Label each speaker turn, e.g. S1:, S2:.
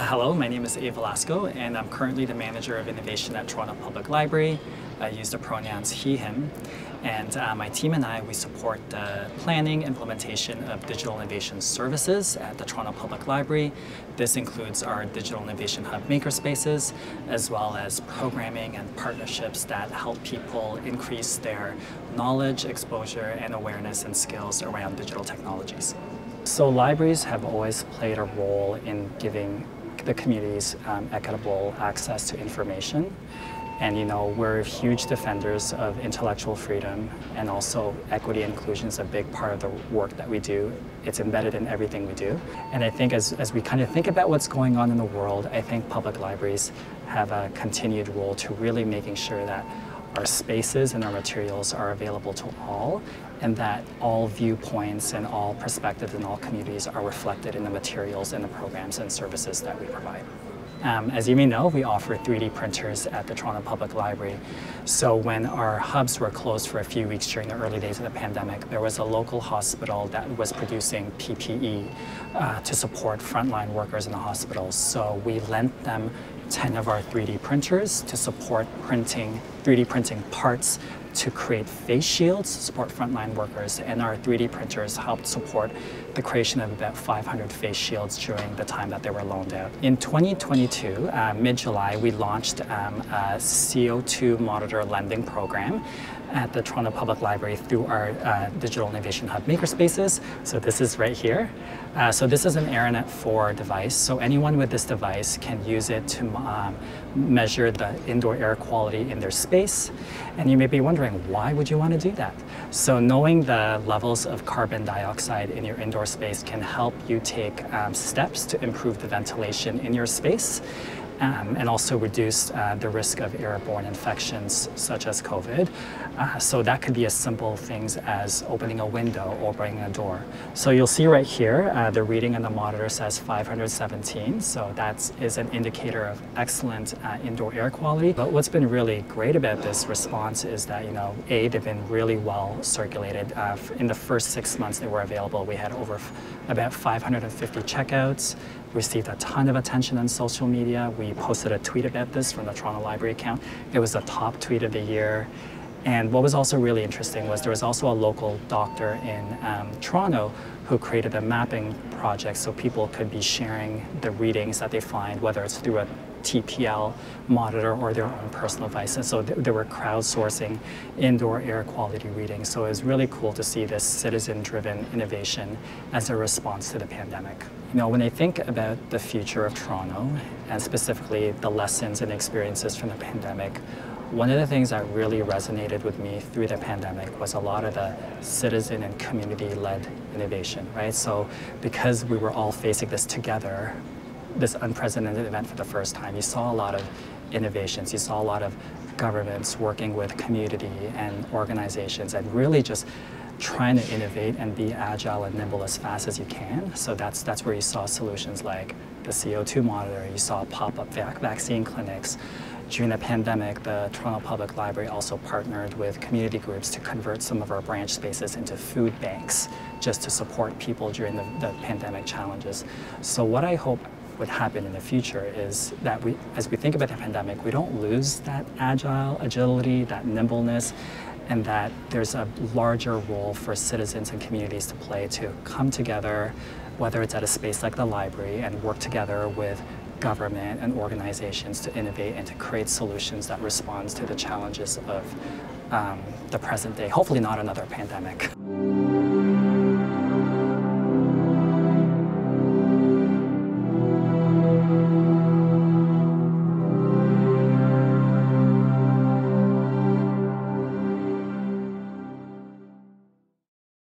S1: Hello, my name is A. Velasco, and I'm currently the Manager of Innovation at Toronto Public Library. I use the pronouns he, him, and my team and I, we support the planning, implementation of digital innovation services at the Toronto Public Library. This includes our Digital Innovation Hub makerspaces, as well as programming and partnerships that help people increase their knowledge, exposure, and awareness and skills around digital technologies. So libraries have always played a role in giving the communities equitable access to information. And we're huge defenders of intellectual freedom, and also equity and inclusion is a big part of the work that we do. It's embedded in everything we do. And I think as we kind of think about what's going on in the world, I think public libraries have a continued role to really making sure that our spaces and our materials are available to all, and that all viewpoints and all perspectives and all communities are reflected in the materials and the programs and services that we provide. As you may know, we offer 3D printers at the Toronto Public Library. So when our hubs were closed for a few weeks during the early days of the pandemic, there was a local hospital that was producing PPE to support frontline workers in the hospitals. So we lent them 10 of our 3D printers to support 3D printing parts to create face shields to support frontline workers, and our 3D printers helped support the creation of about 500 face shields during the time that they were loaned out. In 2022, mid-July, we launched a CO2 monitor lending program at the Toronto Public Library through our Digital Innovation Hub makerspaces. So this is right here. So this is an AirNet 4 device. So anyone with this device can use it to measure the indoor air quality in their space. And you may be wondering, why would you want to do that? So knowing the levels of carbon dioxide in your indoor space can help you take steps to improve the ventilation in your space. And also reduce the risk of airborne infections such as COVID. So that could be as simple things as opening a window or opening a door. So you'll see right here, the reading on the monitor says 517. So that is an indicator of excellent indoor air quality. But what's been really great about this response is that, they've been really well circulated. In the first 6 months they were available, we had about 550 checkouts, received a ton of attention on social media. We posted a tweet about this from the Toronto Library account. It was the top tweet of the year. And what was also really interesting was there was also a local doctor in Toronto who created a mapping project so people could be sharing the readings that they find, whether it's through a TPL monitor or their own personal devices. So they were crowdsourcing indoor air quality readings. So it was really cool to see this citizen-driven innovation as a response to the pandemic. When I think about the future of Toronto, and specifically the lessons and experiences from the pandemic, one of the things that really resonated with me through the pandemic was a lot of the citizen and community-led innovation, right? So because we were all facing this together, this unprecedented event for the first time, you saw a lot of innovations. You saw a lot of governments working with community and organizations and really just trying to innovate and be agile and nimble as fast as you can. So that's where you saw solutions like the CO2 monitor. You saw pop-up vaccine clinics. During the pandemic, the Toronto Public Library also partnered with community groups to convert some of our branch spaces into food banks just to support people during the pandemic challenges. So what I hope would happen in the future is that as we think about the pandemic, we don't lose that agility, that nimbleness, and that there's a larger role for citizens and communities to play to come together, whether it's at a space like the library, and work together with government and organizations to innovate and to create solutions that responds to the challenges of the present day, hopefully not another pandemic.